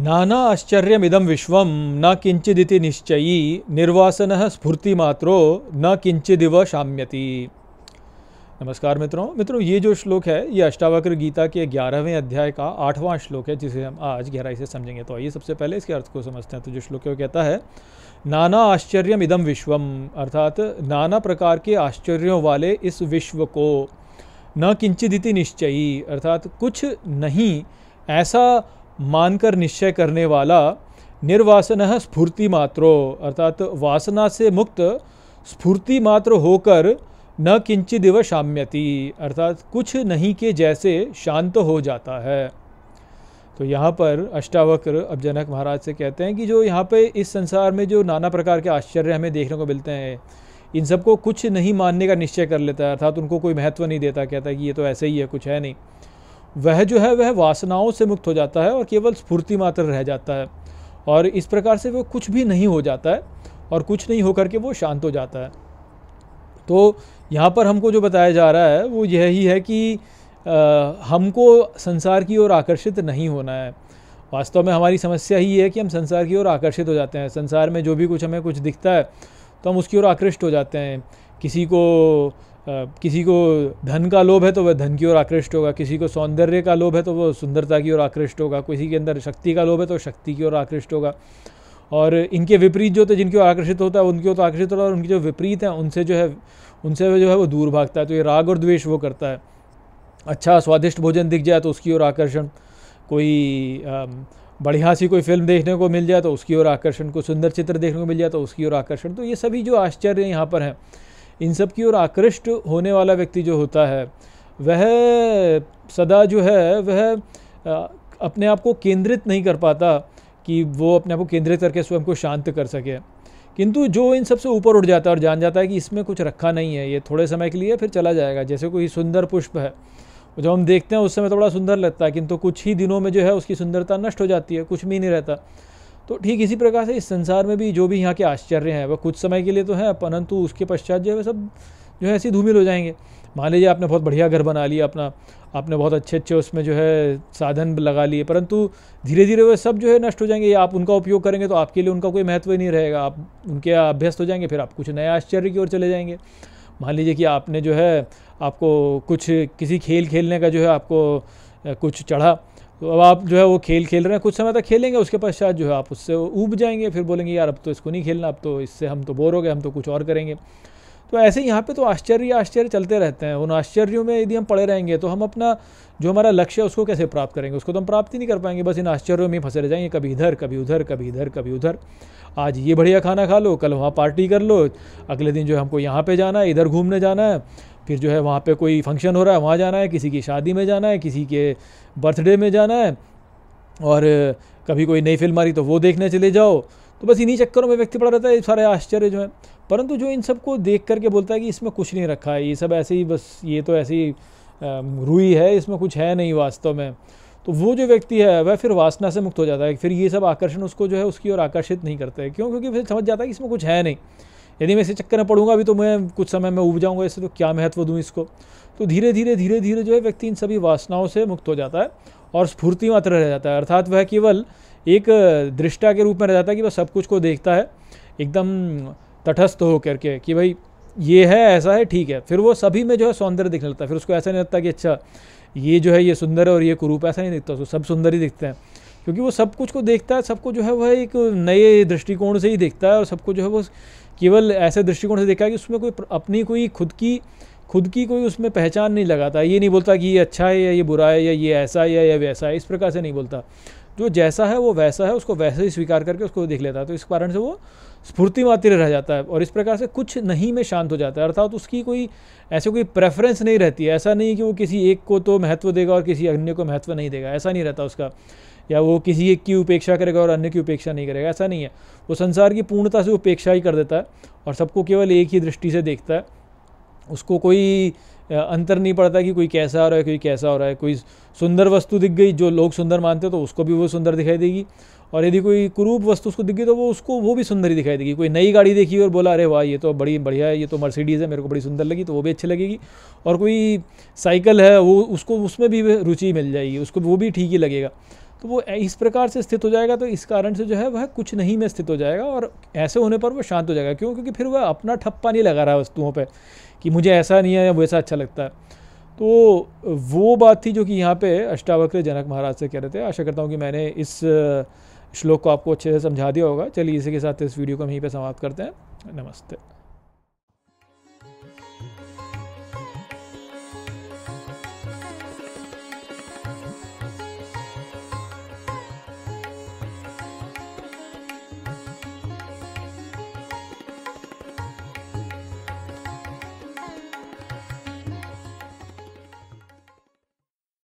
नाना आश्चर्यमिदं विश्वं न किंचिदिति निश्चयी निर्वासनः स्फूर्तिमात्रो न किंचिदिव शाम्यति। नमस्कार मित्रों, ये जो श्लोक है ये अष्टावक्र गीता के 11वें अध्याय का 8वां श्लोक है, जिसे हम आज गहराई से समझेंगे। तो आइए सबसे पहले इसके अर्थ को समझते हैं। तो जो श्लोक है वो कहता है, नाना आश्चर्यम इदम विश्वम, अर्थात नाना प्रकार के आश्चर्यों वाले इस विश्व को, न किंचिदिति निश्चयी, अर्थात कुछ नहीं ऐसा मानकर निश्चय करने वाला, निर्वासनः स्फूर्ति मात्रो, अर्थात वासना से मुक्त स्फूर्ति मात्र होकर, न किंचिदिव शाम्यति, अर्थात कुछ नहीं के जैसे शांत हो जाता है। तो यहाँ पर अष्टावक्र अब जनक महाराज से कहते हैं कि जो यहाँ पे इस संसार में जो नाना प्रकार के आश्चर्य हमें देखने को मिलते हैं, इन सबको कुछ नहीं मानने का निश्चय कर लेता है, अर्थात उनको कोई महत्व नहीं देता, कहता है कि ये तो ऐसे ही है, कुछ है नहीं। वह जो है वह वासनाओं से मुक्त हो जाता है और केवल स्फूर्ति मात्र रह जाता है, और इस प्रकार से वो कुछ भी नहीं हो जाता है और कुछ नहीं होकर के वो शांत हो जाता है। तो यहाँ पर हमको जो बताया जा रहा है वो यही है कि हमको संसार की ओर आकर्षित नहीं होना है। वास्तव में हमारी समस्या ही है कि हम संसार की ओर आकर्षित हो जाते हैं। संसार में जो भी कुछ हमें कुछ दिखता है तो हम उसकी ओर आकृष्ट हो जाते हैं। किसी को धन का लोभ है तो वह धन की ओर आकृष्ट होगा, किसी को सौंदर्य का लोभ है तो वह सुंदरता की ओर आकृष्ट होगा, किसी के अंदर शक्ति का लोभ है तो शक्ति की ओर आकृष्ट होगा। और इनके विपरीत जो तो जिनकी ओर आकर्षित होता है उनकी ओर तो आकर्षित होता है, और उनकी जो विपरीत है उनसे जो है वो दूर भागता है। तो ये राग और द्वेष वो करता है। अच्छा स्वादिष्ट भोजन दिख जाए तो उसकी ओर आकर्षण, कोई बढ़िया सी कोई फिल्म देखने को मिल जाए तो उसकी ओर आकर्षण, कोई सुंदर चित्र देखने को मिल जाए तो उसकी ओर आकर्षण। तो ये सभी जो आश्चर्य यहाँ पर हैं, इन सब की ओर आकृष्ट होने वाला व्यक्ति जो होता है वह सदा जो है वह अपने आप को केंद्रित नहीं कर पाता कि वो अपने आप को केंद्रित करके स्वयं को शांत कर सके। किंतु जो इन सब से ऊपर उठ जाता है और जान जाता है कि इसमें कुछ रखा नहीं है, ये थोड़े समय के लिए फिर चला जाएगा। जैसे कोई सुंदर पुष्प है, जब हम देखते हैं उस समय तो बड़ा सुंदर लगता है, किंतु कुछ ही दिनों में जो है उसकी सुंदरता नष्ट हो जाती है, कुछ भी नहीं रहता। तो ठीक इसी प्रकार से इस संसार में भी जो भी यहाँ के आश्चर्य हैं वह कुछ समय के लिए तो है, परंतु उसके पश्चात जो है सब जो है ऐसी धूमिल हो जाएंगे। मान लीजिए आपने बहुत बढ़िया घर बना लिया अपना, आपने बहुत अच्छे उसमें जो है साधन लगा लिए, परंतु धीरे धीरे वह सब जो है नष्ट हो जाएंगे, या आप उनका उपयोग करेंगे तो आपके लिए उनका कोई महत्व ही नहीं रहेगा, आप उनके अभ्यस्त हो जाएंगे, फिर आप कुछ नए आश्चर्य की ओर चले जाएंगे। मान लीजिए कि आपने जो है आपको कुछ किसी खेल खेलने का जो है आपको कुछ चढ़ा, तो अब आप जो है वो खेल खेल रहे हैं, कुछ समय तक खेलेंगे, उसके पश्चात जो है आप उससे ऊब जाएंगे, फिर बोलेंगे यार अब तो इसको नहीं खेलना, अब तो इससे हम तो बोर हो गए, हम तो कुछ और करेंगे। तो ऐसे यहाँ पे तो आश्चर्य चलते रहते हैं। उन आश्चर्यों में यदि हम पड़े रहेंगे तो हम अपना जो हमारा लक्ष्य है उसको कैसे प्राप्त करेंगे, उसको तो हम प्राप्त ही नहीं कर पाएंगे। बस इन आश्चर्यों में फंसे रह जाएंगे, कभी इधर कभी उधर, कभी इधर कभी उधर। आज ये बढ़िया खाना खा लो, कल वहाँ पार्टी कर लो, अगले दिन जो है हमको यहाँ पे जाना है, इधर घूमने जाना है, फिर जो है वहाँ पे कोई फंक्शन हो रहा है वहाँ जाना है, किसी की शादी में जाना है, किसी के बर्थडे में जाना है, और कभी कोई नई फिल्म आ रही तो वो देखने चले जाओ। तो बस इन्हीं चक्करों में व्यक्ति पड़ा रहता है, सारे आश्चर्य जो है। परंतु जो इन सबको देख करके बोलता है कि इसमें कुछ नहीं रखा है, ये सब ऐसे ही, बस ये तो ऐसी रुई है, इसमें कुछ है नहीं वास्तव में, तो वो जो व्यक्ति है वह फिर वासना से मुक्त हो जाता है। फिर ये सब आकर्षण उसको जो है उसकी ओर आकर्षित नहीं करता है। क्यों? क्योंकि फिर समझ जाता है कि इसमें कुछ है नहीं, यदि मैं इसी चक्कर में पढ़ूंगा अभी तो मैं कुछ समय में उब जाऊंगा, इससे तो क्या महत्व दूँ इसको। तो धीरे धीरे जो है व्यक्ति इन सभी वासनाओं से मुक्त हो जाता है और स्फूर्ति मात्र रह जाता है, अर्थात वह केवल एक दृष्टा के रूप में रह जाता है कि वह सब कुछ को देखता है एकदम तटस्थ हो करके कि भाई ये है, ऐसा है, ठीक है। फिर वो सभी में जो है सौंदर्य दिखने लगता है। फिर उसको ऐसा नहीं लगता कि अच्छा ये जो है ये सुंदर है और ये कुरूप, ऐसा नहीं दिखता उसको, सब सुंदर ही दिखते हैं, क्योंकि वो सब कुछ को देखता है, सबको जो है वह एक नए दृष्टिकोण से ही देखता है, और सबको जो है वो केवल ऐसे दृष्टिकोण से देखा है कि उसमें कोई अपनी कोई खुद की कोई उसमें पहचान नहीं लगाता। ये नहीं बोलता कि ये अच्छा है या ये बुरा है या ये ऐसा है या वैसा है, इस प्रकार से नहीं बोलता। जो जैसा है वो वैसा है, उसको वैसे ही स्वीकार करके उसको देख लेता है। तो इस कारण से वो स्फूर्ति मात्र रह जाता है और इस प्रकार से कुछ नहीं में शांत हो जाता है, अर्थात उसकी कोई ऐसे कोई प्रेफरेंस नहीं रहती है। ऐसा नहीं कि वो किसी एक को तो महत्व देगा और किसी अन्य को महत्व नहीं देगा, ऐसा नहीं रहता उसका, या वो किसी एक की उपेक्षा करेगा और अन्य की उपेक्षा नहीं करेगा, ऐसा नहीं है। वो संसार की पूर्णता से उपेक्षा ही कर देता है और सबको केवल एक ही दृष्टि से देखता है। उसको कोई अंतर नहीं पड़ता कि कोई कैसा हो रहा है, कोई कैसा हो रहा है। कोई सुंदर वस्तु दिख गई जो लोग सुंदर मानते हैं तो उसको भी वो सुंदर दिखाई देगी, और यदि कोई कुरूप वस्तु उसको दिख गई तो वो भी सुंदर ही दिखाई देगी। कोई नई गाड़ी देखी और बोला अरे वाह ये तो बड़ी बढ़िया है, ये तो मर्सिडीज़ है, मेरे को बड़ी सुंदर लगी, तो वो भी अच्छी लगेगी। और कोई साइकिल है वो उसको उसमें भी रुचि मिल जाएगी, उसको वो भी ठीक ही लगेगा। तो वो इस प्रकार से स्थित हो जाएगा, तो इस कारण से जो है वह कुछ नहीं में स्थित हो जाएगा, और ऐसे होने पर वो शांत हो जाएगा। क्यों? क्योंकि फिर वह अपना ठप्पा नहीं लगा रहा है वस्तुओं पे कि मुझे ऐसा नहीं है या वैसा अच्छा लगता है। तो वो बात थी जो कि यहाँ पे अष्टावक्र जनक महाराज से कह रहे थे। आशा करता हूँ कि मैंने इस श्लोक को आपको अच्छे से समझा दिया होगा। चलिए इसी के साथ इस वीडियो को हम यहीं पे समाप्त करते हैं। नमस्ते।